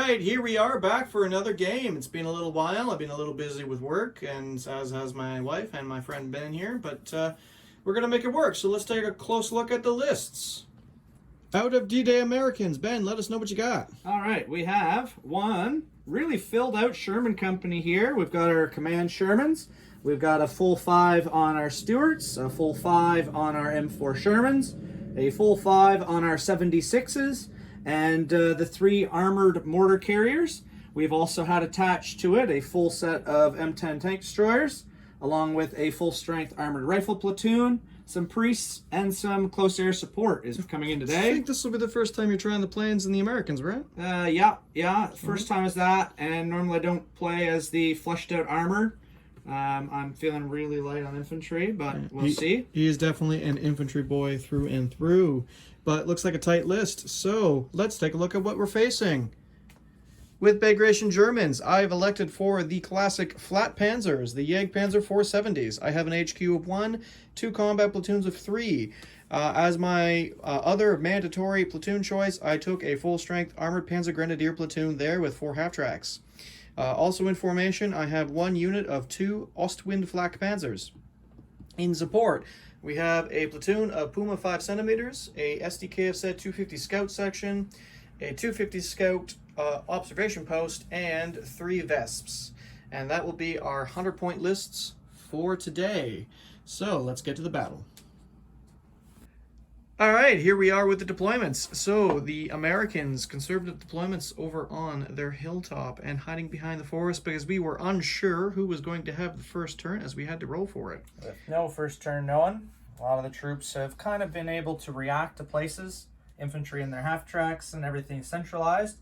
right, here we are back for another game. It's been a little while. I've been a little busy with work, and as has my wife and my friend Ben here, but we're going to make it work. So let's take a close look at the lists. Out of D-Day Americans, Ben, let us know what you got. All right, we have one really filled out Sherman company here. We've got our command Shermans. We've got a full 5 on our Stuarts, a full 5 on our M4 Shermans, a full 5 on our 76s, and the 3 armored mortar carriers. We've also had attached to it a full set of M10 tank destroyers, along with a full-strength armored rifle platoon, some priests, and some close air support is coming in today. I think this will be the first time you're trying the planes and the Americans, right? Yeah. First time is that, and normally I don't play as the fleshed out armor. I'm feeling really light on infantry, but we'll see. He is definitely an infantry boy through and through, but looks like a tight list. So let's take a look at what we're facing. With Bagration Germans, I've elected for the classic flat panzers, the Jagdpanzer 470s. I have an HQ of 1, 2 combat platoons of 3. As my other mandatory platoon choice, I took a full-strength armored Panzer Grenadier platoon there with 4 half-tracks. Also in formation, I have 1 unit of 2 Ostwind flak panzers. In support, we have a platoon of Puma 5 centimeters, a SDKFZ 250 Scout section, a 250 Scout observation post, and 3 Vesps. And that will be our 100-point lists for today. So let's get to the battle. All right, here we are with the deployments. So the Americans, conservative deployments over on their hilltop and hiding behind the forest because we were unsure who was going to have the first turn as we had to roll for it. With no first turn known, a lot of the troops have kind of been able to react to places, infantry in their half tracks and everything centralized,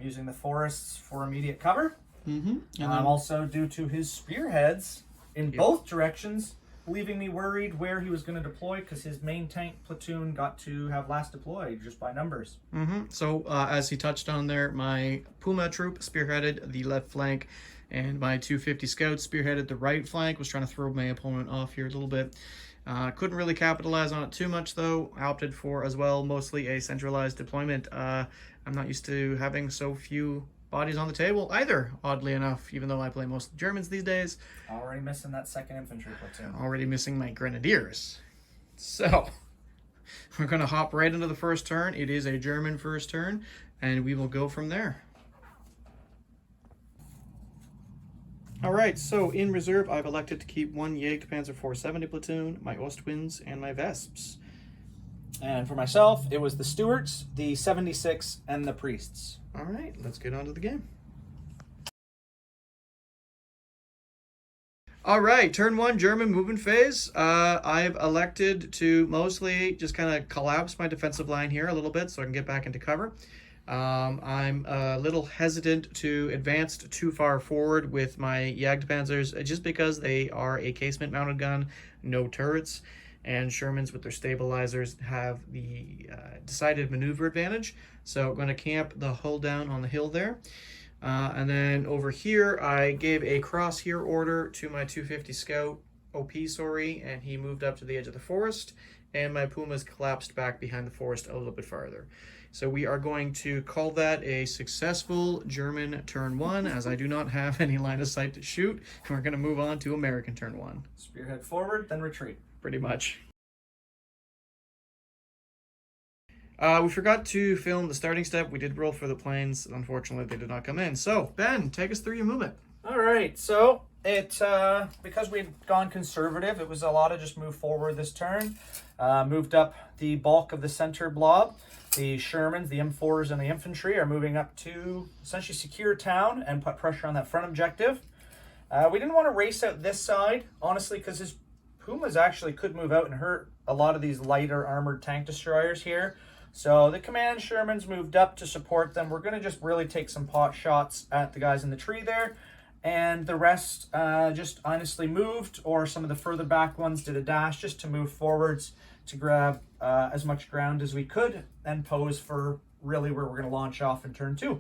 using the forests for immediate cover. And also due to his spearheads in both directions, leaving me worried where he was going to deploy because his main tank platoon got to have last deployed just by numbers. So as he touched on there, my Puma troop spearheaded the left flank, and my 250 Scouts spearheaded the right flank. Was trying to throw my opponent off here a little bit. Couldn't really capitalize on it too much though. Opted for as well mostly a centralized deployment. I'm not used to having so few bodies on the table either, oddly enough, even though I play most Germans these days. Already missing that 2nd infantry platoon. Already missing my Grenadiers. So we're going to hop right into the first turn. It is a German first turn, and we will go from there. All right, so in reserve, I've elected to keep 1 Jagdpanzer 470 platoon, my Ostwinds, and my Vesps. And for myself, it was the Stuarts, the 76, and the priests. All right, let's get on to the game. All right, turn 1, German movement phase. I've elected to mostly just kind of collapse my defensive line here a little bit so I can get back into cover. I'm a little hesitant to advance too far forward with my Jagdpanzers just because they are a casement mounted gun, no turrets, and Shermans with their stabilizers have the decided maneuver advantage. So I'm going to camp the hull down on the hill there. And then over here, I gave a crosshair order to my 250 Scout, and he moved up to the edge of the forest, and my Pumas collapsed back behind the forest a little bit farther. So we are going to call that a successful German turn 1, as I do not have any line of sight to shoot. We're going to move on to American turn 1. Spearhead forward, then retreat. Pretty much. We forgot to film the starting step. We did roll for the planes. Unfortunately, they did not come in. So, Ben, take us through your movement. All right, so it because we'd gone conservative, it was a lot of just move forward this turn. Moved up the bulk of the center blob. The Shermans, the M4s, and the infantry are moving up to essentially secure town and put pressure on that front objective. We didn't want to race out this side, honestly, because his Pumas actually could move out and hurt a lot of these lighter armored tank destroyers here. So the command Shermans moved up to support them. We're going to just really take some pot shots at the guys in the tree there. And the rest just honestly moved, or some of the further back ones did a dash just to move forwards to grab as much ground as we could and pose for really where we're going to launch off in turn 2.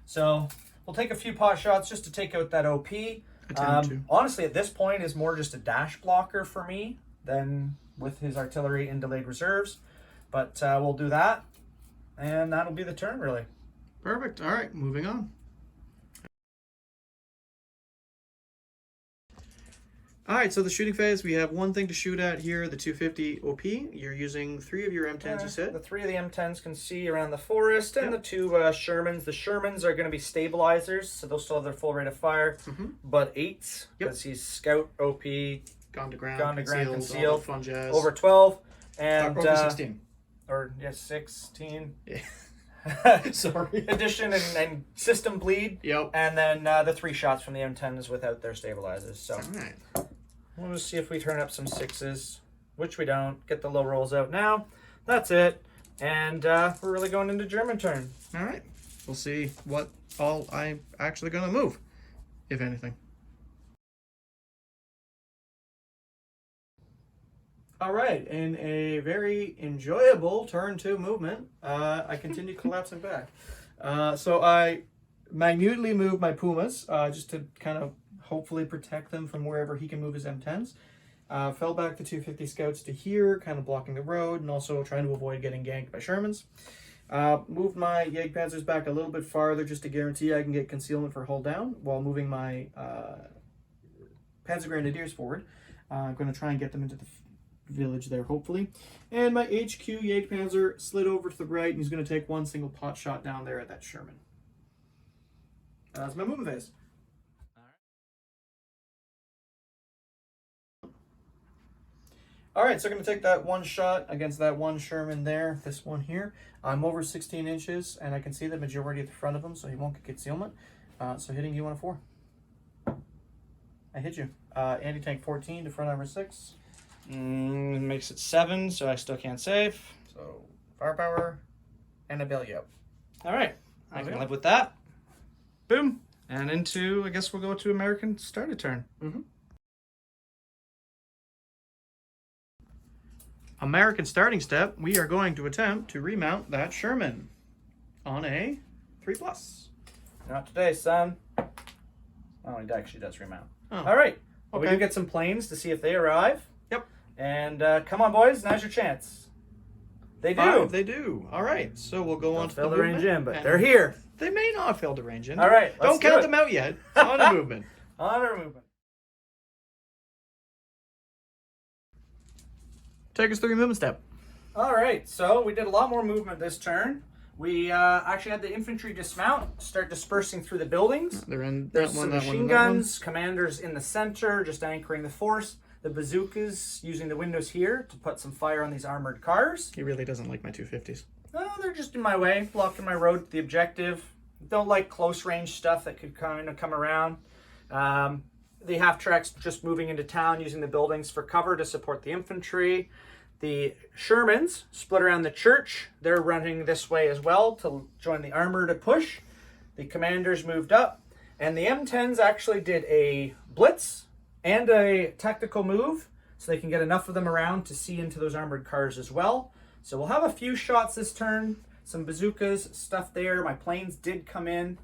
So we'll take a few pot shots just to take out that OP. Honestly, at this point, is more just a dash blocker for me than with his artillery in delayed reserves. But we'll do that, and that'll be the turn, really. Perfect. All right, moving on. All right, so the shooting phase, we have one thing to shoot at here, the 250 OP. You're using 3 of your M10s, you said? The 3 of the M10s can see around the forest, and Yep. the 2 Shermans. The Shermans are going to be stabilizers, so they'll still have their full rate of fire. But 8s, because he's scout, OP, Gone to ground, all concealed, fun jazz. over 12, and over 16. Or yes, 16. Yeah. Sorry. Addition and system bleed. Yep. And then the 3 shots from the M10s without their stabilizers. So All right. we'll just see if we turn up some 6s, which we don't. Get the low rolls out now. That's it. And we're really going into German turn. All right. We'll see what all I'm actually going to move, if anything. All right, in a very enjoyable turn 2 movement, I continue collapsing back. So I minutely moved my Pumas just to kind of hopefully protect them from wherever he can move his M10s. Fell back the 250 scouts to here, kind of blocking the road and also trying to avoid getting ganked by Shermans. Moved my Jagdpanzers back a little bit farther just to guarantee I can get concealment for hull down while moving my Panzer Grenadiers forward. I'm going to try and get them into the village there, hopefully. And my HQ Jagdpanzer slid over to the right, and he's going to take one single pot shot down there at that Sherman. That's my movement phase. All right, so I'm going to take that one shot against that one Sherman there, this one here. I'm over 16 inches, and I can see the majority at the front of him, so he won't get concealment. So hitting you on a 4. I hit you. Anti-tank 14 to front armor 6. Makes it 7, so I still can't save. So firepower and a belly up. All right, I can live with that. Boom. And into, I guess we'll go to American start a turn. American starting step, we are going to attempt to remount that Sherman on a 3+. Not today, son. Oh, it actually does remount. Oh. All right. Well, Okay. we do get some planes to see if they arrive. Yep. And come on, boys. Now's your chance. They do. 5, they do. All right, so we'll go on to Fail the the range movement, in, but and they're here. They may not fail to range in. All right. Don't count them out yet. On a movement. On our movement. Take us through your movement step. All right. So we did a lot more movement this turn. We actually had the infantry dismount, start dispersing through the buildings. They're in There's that some one, that machine one, that one. guns, commanders in the center, just anchoring the force. The bazookas using the windows here to put some fire on these armored cars. He really doesn't like my 250s. Oh, they're just in my way, blocking my road to the objective. Don't like close range stuff that could kind of come around. The half tracks just moving into town using the buildings for cover to support the infantry. The Shermans split around the church. They're running this way as well to join the armor to push. The commanders moved up. And the M10s actually did a blitz and a tactical move so they can get enough of them around to see into those armored cars as well. So we'll have a few shots this turn, some bazookas, stuff there. My planes did come in.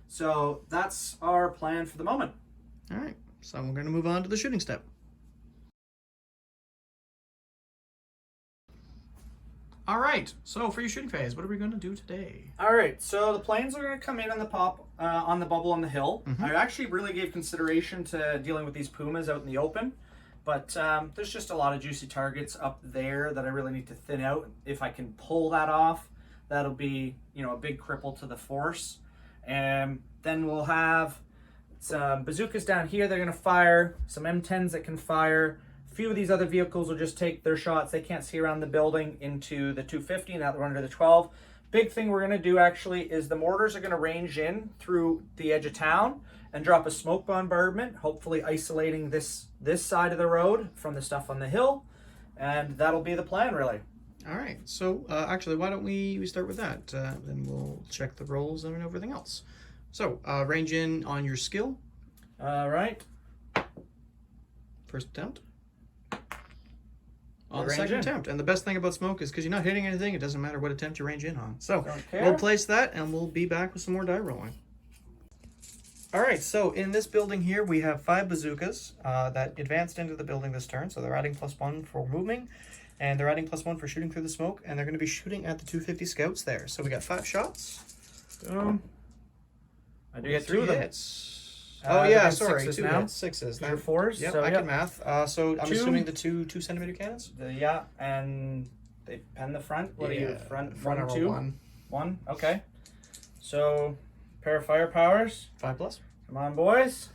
So that's our plan for the moment. All right, so we're going to move on to the shooting step. All right, so for your shooting phase, what are we going to do today? All right, so the planes are going to come in on the on the bubble on the hill. I actually really gave consideration to dealing with these Pumas out in the open, but there's just a lot of juicy targets up there that I really need to thin out. If I can pull that off, that'll be, you know, a big cripple to the force. And then we'll have some bazookas down here. They're going to fire some M10s that can fire. Few of these other vehicles will just take their shots. They can't see around the building into the 250 now that we're under the 12. Big thing we're going to do actually is the mortars are going to range in through the edge of town and drop a smoke bombardment, hopefully isolating this side of the road from the stuff on the hill. And that'll be the plan, really. All right, so actually, why don't we start with that? Then we'll check the rolls and everything else. So, range in on your skill. All right. First attempt. On the Range second in. attempt. And the best thing about smoke is because you're not hitting anything, it doesn't matter what attempt you range in on. So Don't care. we'll place that and we'll be back with some more die rolling. All right, so in this building here, we have 5 bazookas that advanced into the building this turn. So they're adding +1 for moving, and they're adding +1 for shooting through the smoke, and they're going to be shooting at the 250 scouts there. So we got 5 shots. Boom. I do get three two of them. hits. Oh, Yeah, yeah, sorry, sixes two now. hits, sixes. These are fours. Yep, So, I yep. can math. So I'm Two. assuming the two 2-centimeter cannons. Yeah, and they pen the front. What are you? Front armor two? one. One. Okay. So, pair of firepowers. 5+. Come on, boys.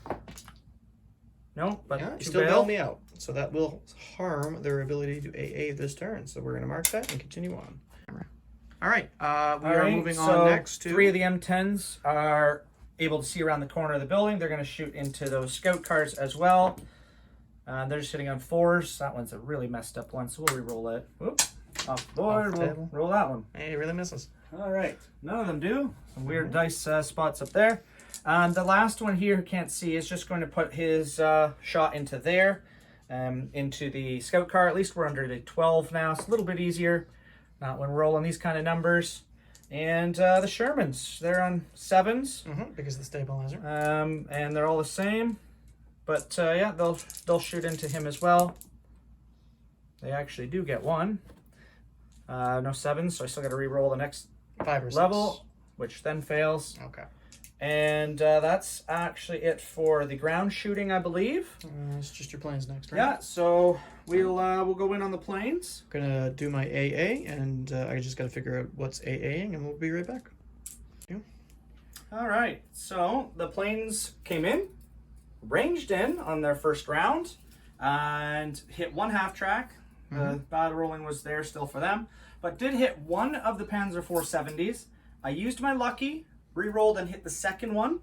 No, but Yeah, you two still bail. bail me out. So that will harm their ability to AA this turn. So we're going to mark that and continue on. All right, we are moving on next to... 3 of the M10s are able to see around the corner of the building. They're going to shoot into those scout cars as well. They're just hitting on 4s. That one's a really messed up one, so we'll re-roll it. Whoop. Off the board. Off the table. We'll roll that one. Hey, it really misses. All right. None of them do. Some weird dice spots up there. The last one here, who can't see, is just going to put his shot into there, into the scout car. At least we're under the 12 now. It's a little bit easier. Not when we're rolling these kind of numbers. And the Shermans, they're on 7s. Because of the stabilizer. And they're all the same. But yeah, they'll shoot into him as well. They actually do get 1. No 7s, so I still got to re-roll the next 5 or 6. level, which then fails. Okay. And that's actually it for the ground shooting, I believe. It's just your planes next, right? Yeah, so we'll go in on the planes. Gonna do my AA, and I just gotta figure out what's AAing, and we'll be right back. All right, so the planes came in, ranged in on their first round, and hit 1 half track. The bad rolling was there still for them, but did hit 1 of the Panzer IV 70s. I used my lucky, re-rolled and hit the second one.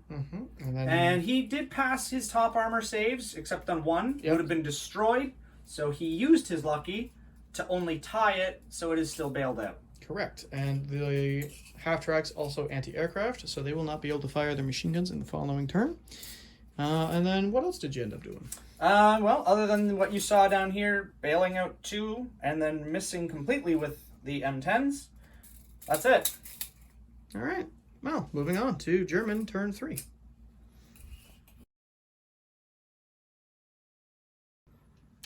And he did pass his top armor saves, except on 1. It would have been destroyed. So he used his lucky to only tie it, so it is still bailed out. Correct. And the half tracks also anti-aircraft, so they will not be able to fire their machine guns in the following turn. And then what else did you end up doing? Well, other than what you saw down here, bailing out 2 and then missing completely with the M10s, that's it. All right. Well, moving on to German turn 3.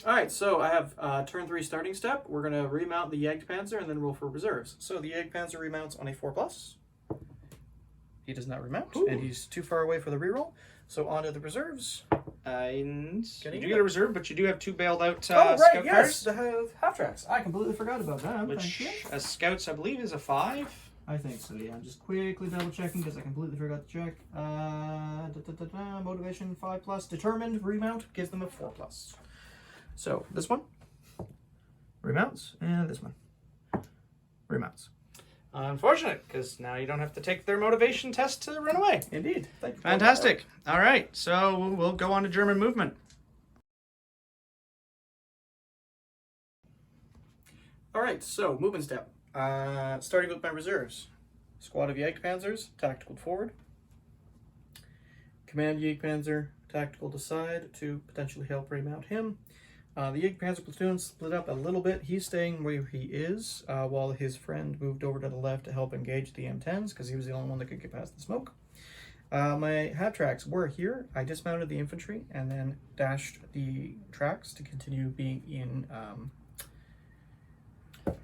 All right, so I have turn 3 starting step. We're going to remount the Jagdpanzer and then roll for reserves. So the Jagdpanzer remounts on a 4+. He does not remount, and he's too far away for the reroll. So on to the reserves. And you do get a reserve, but you do have 2 bailed out scout cars. Yes, the half tracks. I completely forgot about that. Which, as scouts, I believe, is a 5. I think so, yeah. I'm just quickly double checking because I completely forgot to check. Motivation 5+. Determined remount gives them a 4+. So this one remounts, and this one remounts. Unfortunate, because now you don't have to take their motivation test to run away. Indeed. Thank you. Fantastic. All right, so we'll go on to German movement. All right, so movement step. Starting with my reserves. Squad of Jagdpanzers, tactical forward. Command Jagdpanzer, tactical to side to potentially help remount him. The Jagdpanzer platoon split up a little bit. He's staying where he is, while his friend moved over to the left to help engage the M10s, because he was the only one that could get past the smoke. My half tracks were here. I dismounted the infantry and then dashed the tracks to continue being in...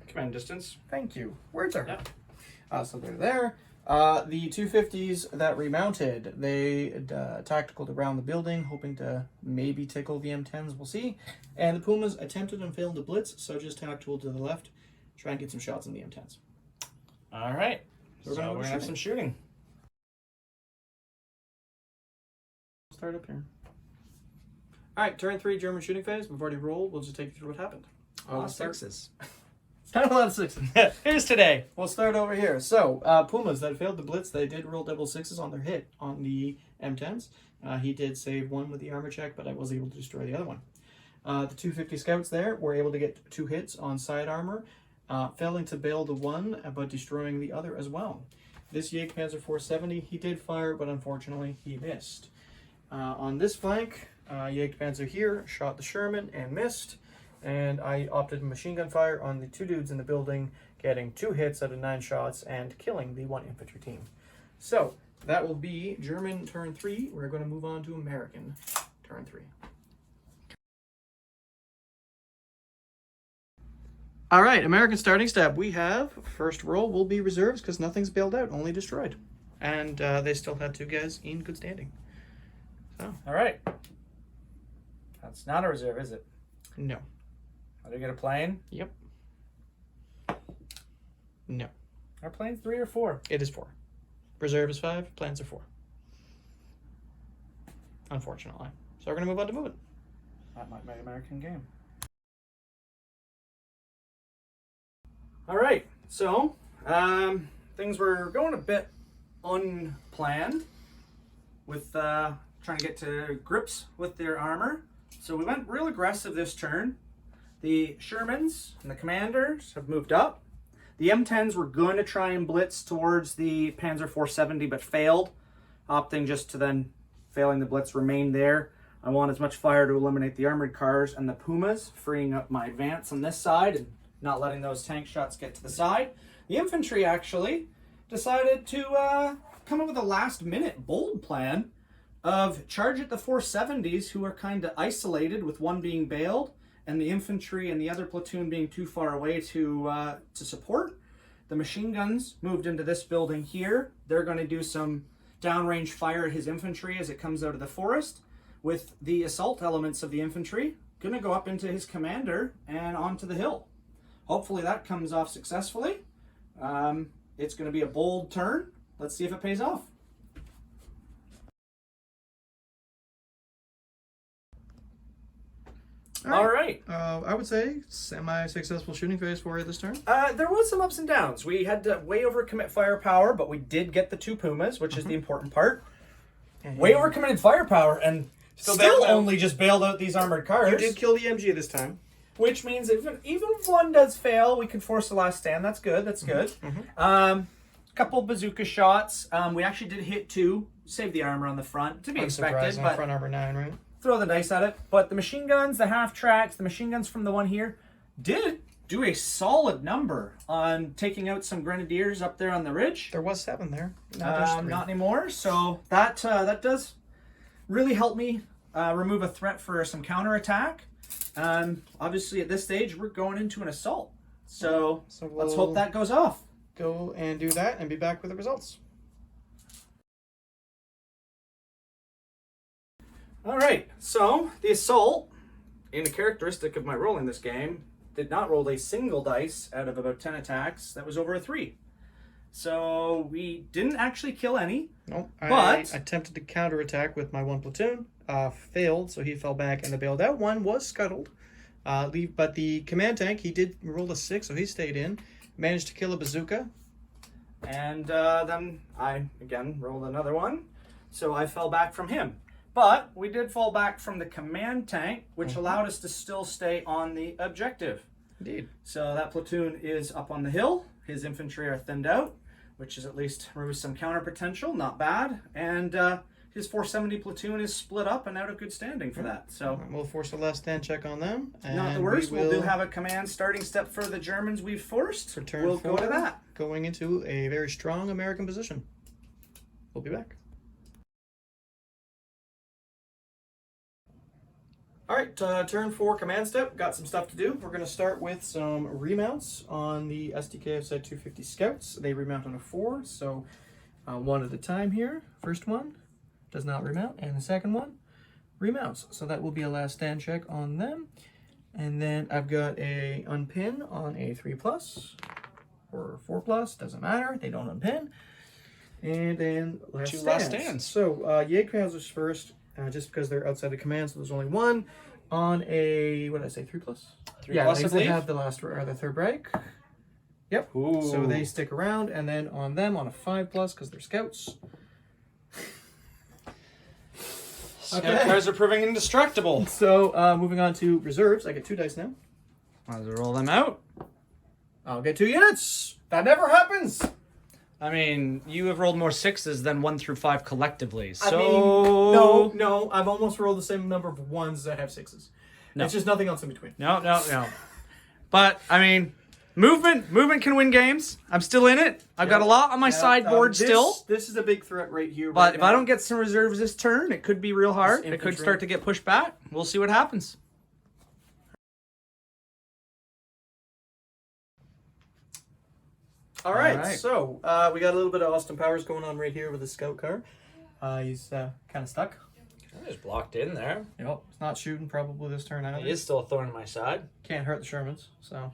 Command distance. Thank you. Words are hard. So they're there. The 250s that remounted, they tacticaled around the building, hoping to maybe tickle the M10s. We'll see. And the Pumas attempted and failed to blitz, so just tactical to the left, try and get some shots on the M10s. All right. So we're going to have some shooting. Start up here. All right, turn 3 German shooting phase. We've already rolled. We'll just take you through what happened. Sixes. Not a lot of 6s. Here's today. We'll start over here. So, Pumas that failed the blitz, they did roll double 6s on their hit on the M10s. He did save 1 with the armor check, but I was able to destroy the other one. The 250 scouts there were able to get 2 hits on side armor, failing to bail the one, but destroying the other as well. This Jagdpanzer 470, he did fire, but unfortunately he missed. On this flank, Jagdpanzer here shot the Sherman and missed. And I opted machine gun fire on the 2 dudes in the building, getting 2 hits out of 9 shots and killing the 1 infantry team. So that will be German turn 3. We're going to move on to American turn 3. All right, American starting step. We have first roll will be reserves because nothing's bailed out, only destroyed. And they still had 2 guys in good standing. So. All right. That's not a reserve, is it? No. Are they get a plane? Yep. No. Are planes 3 or 4? It is 4. Reserve is 5. Plans are 4. Unfortunately. So we're going to move on to movement. That might be an American game. All right. So things were going a bit unplanned with trying to get to grips with their armor. So we went real aggressive this turn. The Shermans and the commanders have moved up. The M10s were going to try and blitz towards the Panzer 470, but failed, opting just to then, failing the blitz, remain there. I want as much fire to eliminate the armored cars and the Pumas, freeing up my advance on this side and not letting those tank shots get to the side. The infantry actually decided to come up with a last-minute bold plan of charge at the 470s, who are kind of isolated with one being bailed, and the infantry and the other platoon being too far away to support. The machine guns moved into this building here. They're going to do some downrange fire at his infantry as it comes out of the forest, with the assault elements of the infantry going to go up into his commander and onto the hill. Hopefully that comes off successfully. It's going to be a bold turn. Let's see if it pays off. All right. I would say semi-successful shooting phase for you this turn. There was some ups and downs. We had to way overcommit firepower, but we did get the 2 Pumas, which is the important part. Way overcommitted firepower, and still only just bailed out these armored cars. You did kill the MG this time. Which means even if one does fail, we can force the last stand. That's good. That's good. Couple bazooka shots. We actually did hit 2, save the armor on the front, to be expected. But front armor 9, right? Throw the dice at it. But the machine guns, the half tracks, the machine guns from the one here did do a solid number on taking out some grenadiers up there on the ridge. There was 7 there. Not anymore. So that does really help me remove a threat for some counterattack. Obviously, at this stage, we're going into an assault. So let's hope that goes off. Go and do that and be back with the results. All right, so the assault, in a characteristic of my rolling this game, did not roll a single dice out of about 10 attacks. That was over a 3. So we didn't actually kill any. Nope. But I attempted to counterattack with my 1 platoon. Failed, so he fell back and the bailed out one was scuttled. But the command tank, he did roll a 6, so he stayed in. Managed to kill a bazooka. And then I, again, rolled another one. So I fell back from him. But we did fall back from the command tank, which allowed us to still stay on the objective. Indeed. So that platoon is up on the hill. His infantry are thinned out, which is at least removes some counter potential. Not bad. And his 470 platoon is split up and out of good standing for that. So we'll force a last stand check on them. And not the worst. We'll do have a command starting step for the Germans we've forced. For turn we'll 4, go to that. Going into a very strong American position. We'll be back. All right, turn 4 command step. Got some stuff to do. We're going to start with some remounts on the SDKF Set 250 Scouts. They remount on a 4, so one at a time here. First one does not remount, and the second one remounts. So that will be a last stand check on them. And then I've got a unpin on a 3+ or 4+, doesn't matter. They don't unpin. And then last stands. So Jagdpanzers first. Just because they're outside the command, so there's only one on a, what did I say, 3+? 3+, they have the last or the third break. Yep. Ooh. So they stick around, and then on them on a 5+ because they're scouts. Scout cars are proving indestructible. So moving on to reserves, I get 2 dice now. Might as well roll them out. I'll get 2 units. That never happens. I mean, you have rolled more 6s than 1 through 5 collectively. So I mean, no, I've almost rolled the same number of 1s that have 6s. No. It's just nothing else in between. No. But I mean, movement can win games. I'm still in it. I've got a lot on my sideboard still. This is a big threat right here. But if I don't get some reserves this turn, it could be real hard. It could infantry. start to get pushed back. We'll see what happens. All right, All right. so we got a little bit of Austin Powers going on right here with the scout car. He's kind of stuck. He's blocked in there. Yep, he's not shooting probably this turn either. He is still a thorn in my side. Can't hurt the Shermans. So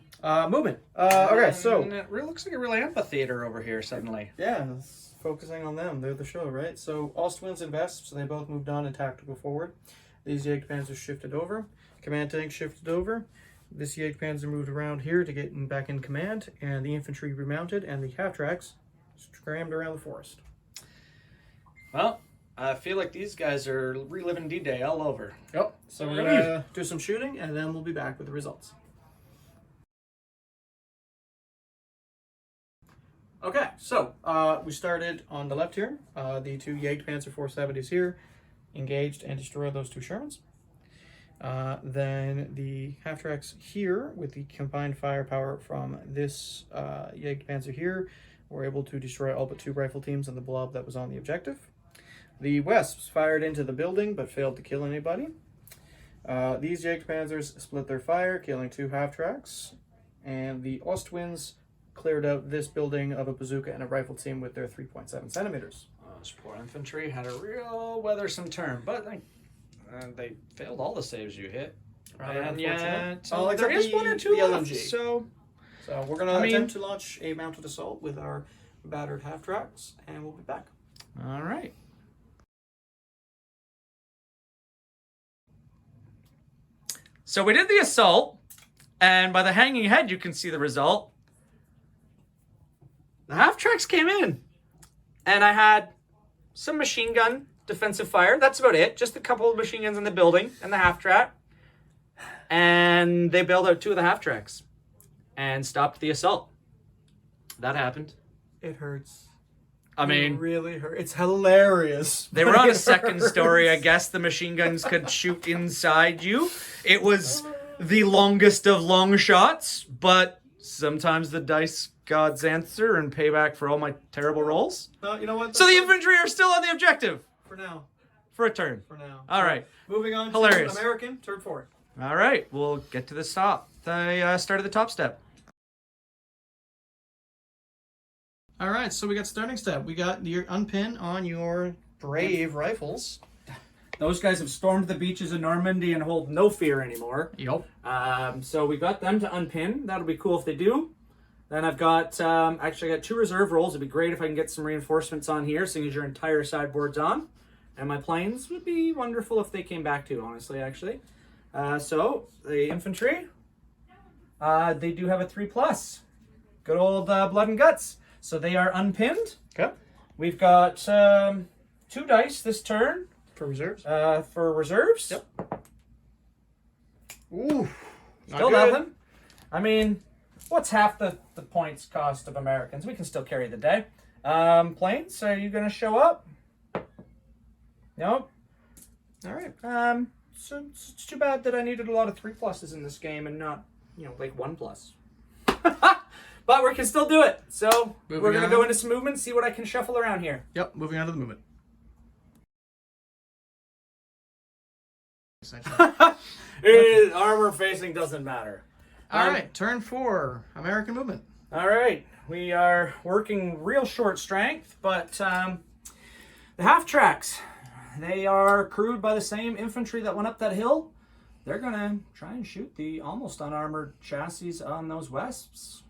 movement. Okay, so And it looks like a real amphitheater over here suddenly. yeah, it's focusing on them. They're the show, right? So Ostwinds and Vesps, they both moved on in tactical forward. These Jagdpanzers shifted over. Command tank shifted over. This Jagdpanzer moved around here to get back in command, and the infantry remounted, and the half-tracks scrammed around the forest. Well, I feel like these guys are reliving D-Day all over. Yep. So we're gonna do some shooting, and then we'll be back with the results. Okay, so we started on the left here. The two Jagdpanzer 470s here engaged and destroyed those two Shermans. Then the half-tracks here, with the combined firepower from this Jagdpanzer here, were able to destroy all but two rifle teams and the blob that was on the objective. The Wesps fired into the building but failed to kill anybody. These Jagdpanzers split their fire, killing two half-tracks. And the Ostwinds cleared out this building of a bazooka and a rifle team with their 3.7 centimeters. Those poor infantry had a real weathersome turn, but they failed all the saves you hit. And yet, there is one or two left. So we're going to attempt to launch a mounted assault with our battered half-tracks, and we'll be back. All right. So we did the assault, and by the hanging head, you can see the result. The half-tracks came in, and I had some machine gun defensive fire. That's about it. Just a couple of machine guns in the building and the half-track. And they bailed out two of the half-tracks and stopped the assault. That happened. It hurts. I mean, it really hurts. It's hilarious. They were on a second story. I guess the machine guns could shoot inside you. It was the longest of long shots, but sometimes the dice gods answer and pay back for all my terrible rolls. You know what? So the infantry are still on the objective. For now. For a turn. For now. All right. Moving on Hilarious. to American, turn 4. All right. We'll get to the top. The start of the top step. All right, so we got starting step. We got your unpin on your brave rifles. Those guys have stormed the beaches of Normandy and hold no fear anymore. Yep. So we got them to unpin. That'll be cool if they do. Then I've got, actually I got 2 reserve rolls. It'd be great if I can get some reinforcements on here, seeing as your entire sideboard's on. And my planes would be wonderful if they came back too, honestly, actually. So the infantry, they do have a 3+. Good old blood and guts. So they are unpinned. Okay. We've got 2 dice this turn. For reserves? For reserves. Yep. Ooh. Still nothing. I mean, what's half the points cost of Americans? We can still carry the day. Planes, are you going to show up? Nope. All right. So it's too bad that I needed a lot of 3+s in this game and not, like 1+. But we can still do it. So we're going to go into some movement, see what I can shuffle around here. Yep, moving on to the movement. Armor facing doesn't matter. All right, turn 4, American movement. All right, we are working real short strength, but the half-tracks, they are crewed by the same infantry that went up that hill. They're going to try and shoot the almost unarmored chassis on those Wesps.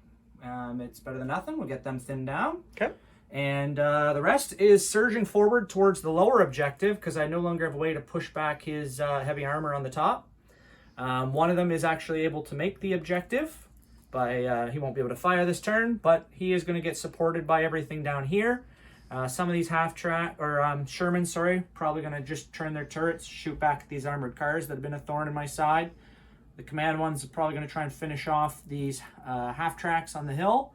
It's better than nothing. We'll get them thinned down. Okay. And the rest is surging forward towards the lower objective because I no longer have a way to push back his heavy armor on the top. One of them is actually able to make the objective. He won't be able to fire this turn, but he is going to get supported by everything down here. Some of these Shermans, probably going to just turn their turrets, shoot back at these armored cars that have been a thorn in my side. The command ones are probably going to try and finish off these half-tracks on the hill.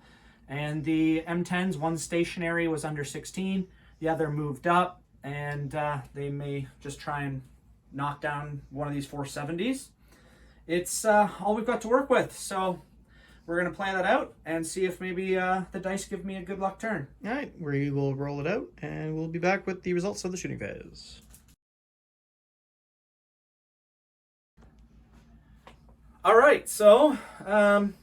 And the M10s, one stationary was under 16. The other moved up, and they may just try and knock down one of these 470s. It's all we've got to work with. So we're going to plan that out and see if maybe the dice give me a good luck turn. All right, we will roll it out, and we'll be back with the results of the shooting phase. All right, so kind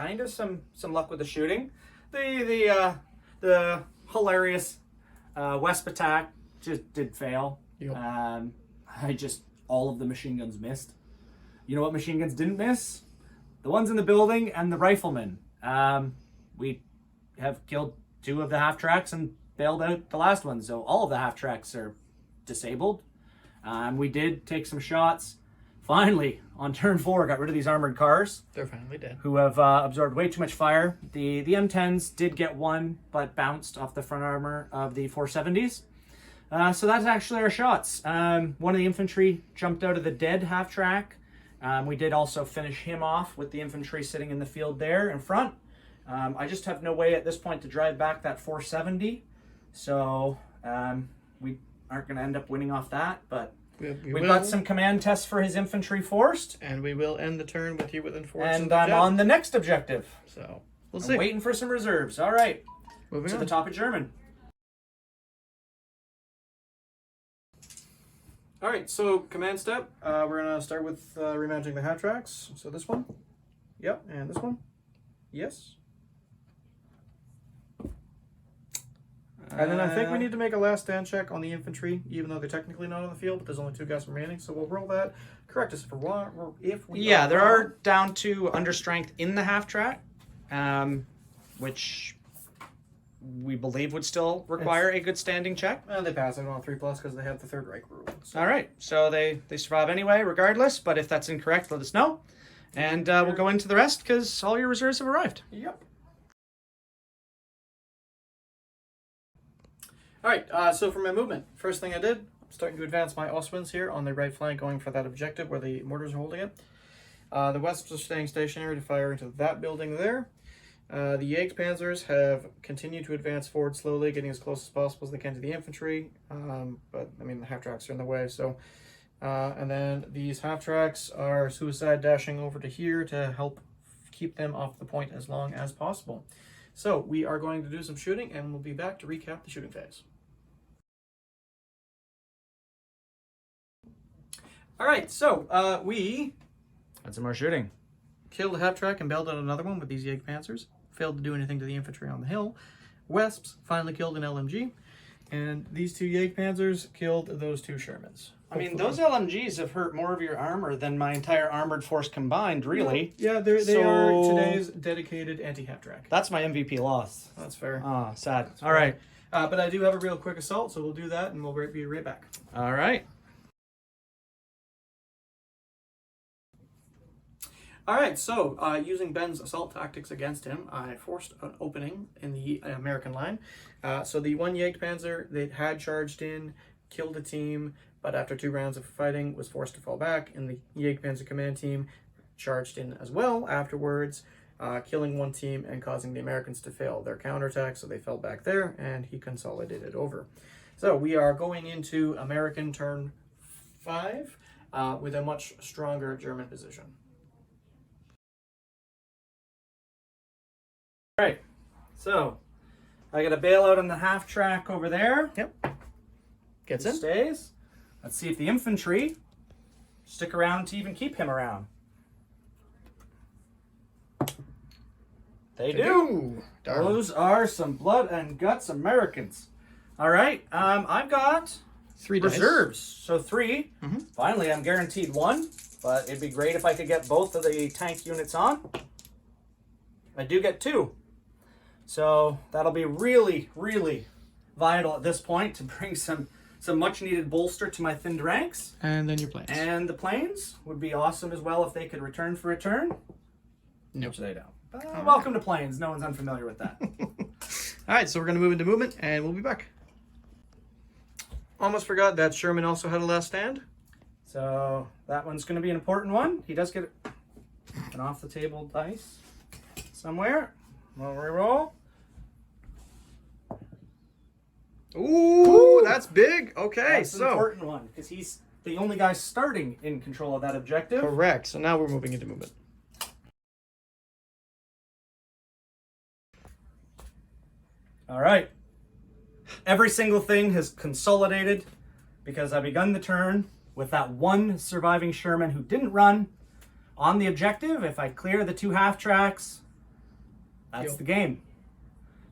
kind of some luck with the shooting. The hilarious Wesp attack just did fail. Yep. All of the machine guns missed. You know what machine guns didn't miss? The ones in the building and the riflemen. We have killed 2 of the half tracks and bailed out the last one, so all of the half tracks are disabled. We did take some shots. Finally, on turn 4, got rid of these armored cars. They're finally dead. Who have absorbed way too much fire. The M10s did get 1, but bounced off the front armor of the 470s. So that's actually our shots. One of the infantry jumped out of the dead half track. We did also finish him off with the infantry sitting in the field there in front. I just have no way at this point to drive back that 470. So we aren't going to end up winning off that, but we've got some command tests for his infantry forced. And we will end the turn with you within 4. And I'm on the next objective. So we'll see. Waiting for some reserves. All right. Moving to on. the top of German. All right, so command step. We're going to start with remounting the half tracks. So this one. Yep, and this one. Yes. And then I think we need to make a last stand check on the infantry, even though they're technically not on the field, but there's only 2 guys remaining. So we'll roll that. Correct us if we Yeah, there are down to under strength in the half track, which we believe would still require a good standing check. And they pass it on 3+ because they have the Third Reich rule. So. All right, so they survive anyway, regardless. But if that's incorrect, let us know, and we'll go into the rest because all your reserves have arrived. Yep. All right, so for my movement, first thing I did, I'm starting to advance my Ostwinds here on the right flank, going for that objective where the mortars are holding it. The Wesps are staying stationary to fire into that building there. The Jagdpanzers have continued to advance forward slowly, getting as close as possible as they can to the infantry. But, I mean, the half-tracks are in the way, so... and then these half-tracks are suicide dashing over to here to help keep them off the point as long as possible. So, we are going to do some shooting, and we'll be back to recap the shooting phase. All right, so we Had some more shooting. killed a half-track and bailed out another one with these Jagdpanzers. Failed to do anything to the infantry on the hill. Wesps finally killed an LMG. And these 2 Jagdpanzers killed those 2 Shermans. I mean, those LMGs have hurt more of your armor than my entire armored force combined, really. Yeah, they are today's dedicated anti-half-track. That's my MVP loss. That's fair. Ah, sad. All right. But I do have a real quick assault, so we'll do that, and we'll be right back. All right. All right, so using Ben's assault tactics against him, I forced an opening in the American line. So the 1 Jagdpanzer that had charged in, killed a team, but after 2 rounds of fighting was forced to fall back, and the Jagdpanzer command team charged in as well afterwards, killing 1 team and causing the Americans to fail their counterattack, so they fell back there, and he consolidated over. So we are going into American turn 5 with a much stronger German position. All right. So I got a bailout on the half track over there. Yep. Gets It in. stays. Let's see if the infantry stick around to even keep him around. They do. Darn. Those are some blood and guts Americans. All right. I've got 3 dice. reserves. So 3. Mhm. Finally, I'm guaranteed 1, but it'd be great if I could get both of the tank units on. I do get 2. So that'll be really, really vital at this point to bring some much needed bolster to my thinned ranks. And then your planes. And the planes would be awesome as well if they could return for a turn. Nope. Which they don't. Welcome to planes. No one's unfamiliar with that. All right, so we're going to move into movement, and we'll be back. Almost forgot that Sherman also had a last stand. So that one's going to be an important one. He does get an off the table dice somewhere. We'll reroll. Ooh, that's big. Okay, That's an so important one because he's the only guy starting in control of that objective. correct. So now we're moving into movement. All right. Every single thing has consolidated because I begun the turn with that 1 surviving Sherman who didn't run on the objective. If I clear the 2 half tracks, That's the game.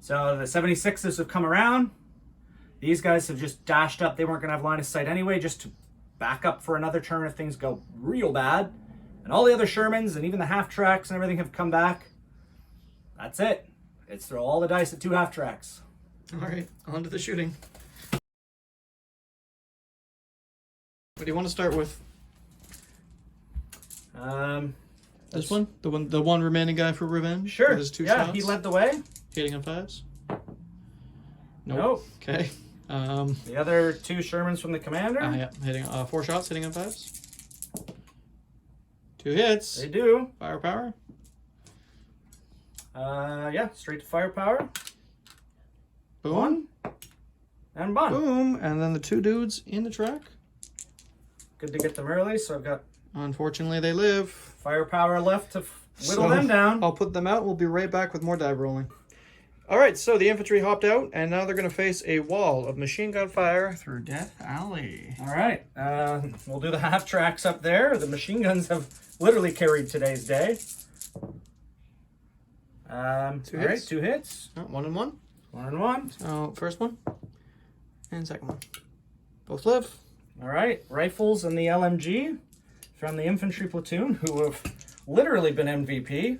So the 76s have come around. These guys have just dashed up. They weren't going to have line of sight anyway, just to back up for another turn if things go real bad. And all the other Shermans and even the half tracks and everything have come back. That's it. It's throw all the dice at 2 half tracks. All right, on to the shooting. What do you want to start with? This one? The one remaining guy for revenge? Sure. With his 2 yeah, shots? he led the way. Hitting on 5s? Nope. Okay. The other 2 Shermans from the commander. Yeah, hitting 4 shots, hitting on 5s. 2 hits. They do. Firepower. Yeah, straight to firepower. Boom. 1. And bun. Boom. And then the 2 dudes in the track. Good to get them early, so I've got Unfortunately, they live. firepower left to whittle them down. I'll put them out. We'll be right back with more dive rolling. All right, so the infantry hopped out, and now they're going to face a wall of machine gun fire through Death Alley. All right, we'll do the half tracks up there. The machine guns have literally carried today's day. 2 all right, hits. 2 hits. 1 and 1. 1 and 1. So first one and second one. Both live. All right, rifles and the LMG from the infantry platoon, who have literally been MVP.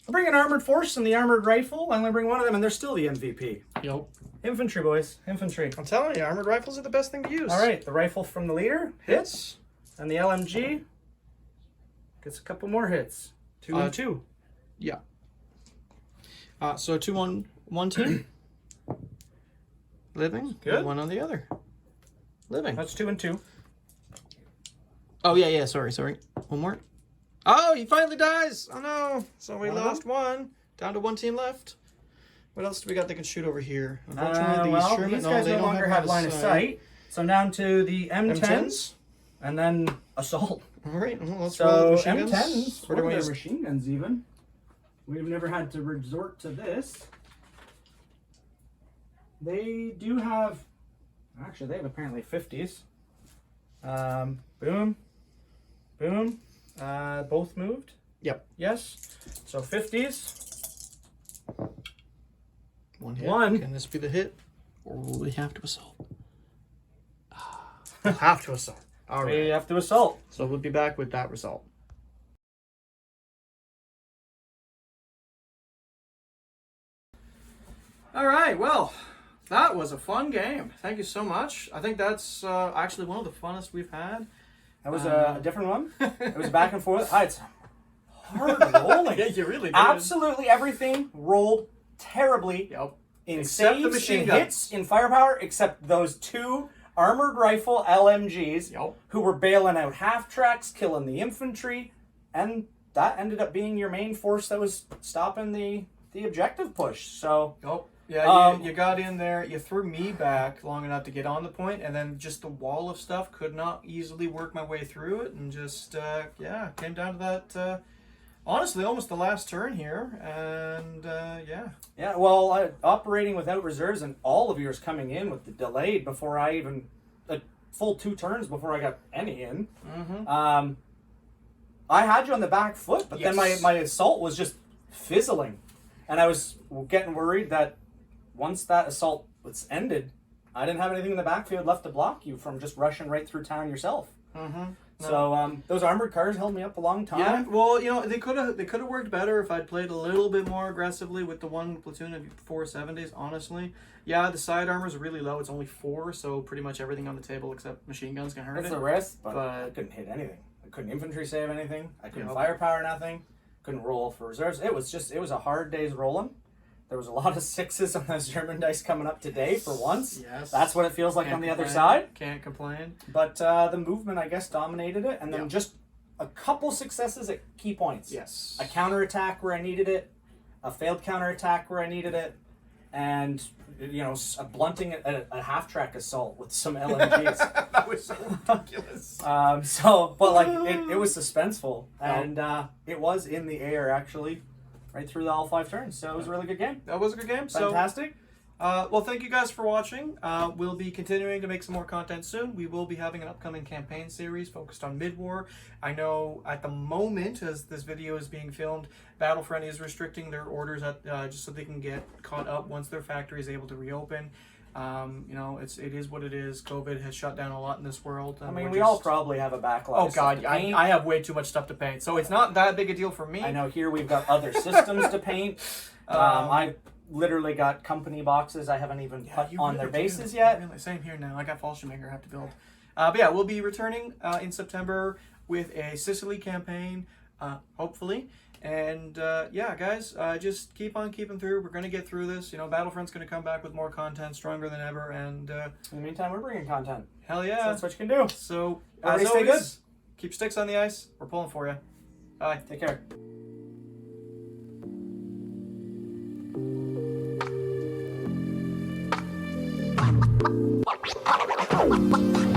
I'll bring an armored force and the armored rifle. I'm going to bring one of them, and they're still the MVP. Yep. Infantry, boys. Infantry. I'm telling you, armored rifles are the best thing to use. All right, the rifle from the leader hits, and the LMG gets a couple more hits. 2 and 2. Yeah. So 2 on one team. Living. Good. 1 on the other. Living. That's 2 and 2. Oh, yeah. Sorry. 1 more. Oh, he finally dies. Oh, no. So we lost 1. Down to 1 team left. What else do we got that can shoot over here? Unfortunately, Well, Sherman, these guys no longer have line of sight. So I'm down to the M10s, and then assault. All right. Well, let's roll So with machine guns. M10s, Where do or we their machine guns even. We've never had to resort to this. They do have, actually they have apparently 50s. Boom, boom, both moved. Yep. Yes, so 50s. 1 hit. 1. Can this be the hit? Or will we have to assault? We'll have to assault. All We right. have to assault. So we'll be back with that result. All right. Well, that was a fun game. Thank you so much. I think that's actually one of the funnest we've had. That was a different one. It was back and forth. It's hard rolling. Yeah, you really did. Absolutely everything rolled terribly. Yep. In Except the saves, machine in guns. hits, in firepower, except those 2 armored rifle LMGs Yep. who were bailing out half tracks, killing the infantry, and that ended up being your main force that was stopping the objective push. So Oh, yeah, you got in there. You threw me back long enough to get on the point, and then just the wall of stuff could not easily work my way through it, and just, came down to that, honestly, almost the last turn here, and, yeah, well, operating without reserves and all of yours coming in with the delayed before I even a full 2 turns before I got any in. Mm-hmm. I had you on the back foot, but then Yes. my assault was just fizzling, and I was getting worried that once that assault was ended, I didn't have anything in the backfield left to block you from just rushing right through town yourself. Mm-hmm. So those armored cars held me up a long time. Yeah, well, they could have worked better if I'd played a little bit more aggressively with the 1 platoon of 470s, honestly. Yeah, the side armor is really low. It's only 4, so pretty much everything on the table except machine guns can hurt It's it. a risk, but but- I couldn't hit anything. I couldn't infantry save anything. I couldn't Yep. firepower nothing. Couldn't roll for reserves. It was a hard day's rolling. There was a lot of 6s on those German dice coming up today for once. Yes. That's what it feels like Can't on the other complain. side. Can't complain. But the movement, I guess, dominated it. And then Yep. just a couple successes at key points. Yes. A counterattack where I needed it, a failed counterattack where I needed it, and a blunting at a half-track assault with some LMGs. That was so ridiculous. It was suspenseful, and it was in the air, actually, right through all 5 turns. So it was a really good game. That was a good game. So Fantastic. Well, thank you guys for watching. We'll be continuing to make some more content soon. We will be having an upcoming campaign series focused on mid-war. I know at the moment, as this video is being filmed, Battlefront is restricting their orders at, just so they can get caught up once their factory is able to reopen. You know, it is what it is. COVID has shut down a lot in this world. I mean, we all probably have a backlog. Oh God, I have way too much stuff to paint, so it's not that big a deal for me. I know here we've got other systems to paint. I've literally got company boxes I haven't even put on their bases yet. Really, same here now. I got Fallschirmjäger I have to build. But yeah, we'll be returning in September with a Sicily campaign, hopefully. And yeah, guys, just keep on keeping through. We're going to get through this. You know, Battlefront's going to come back with more content, stronger than ever. And in the meantime, we're bringing content. Hell yeah. So that's what you can do. So, everybody as stay always, good. Keep sticks on the ice. We're pulling for you. Bye. Take care. Wow.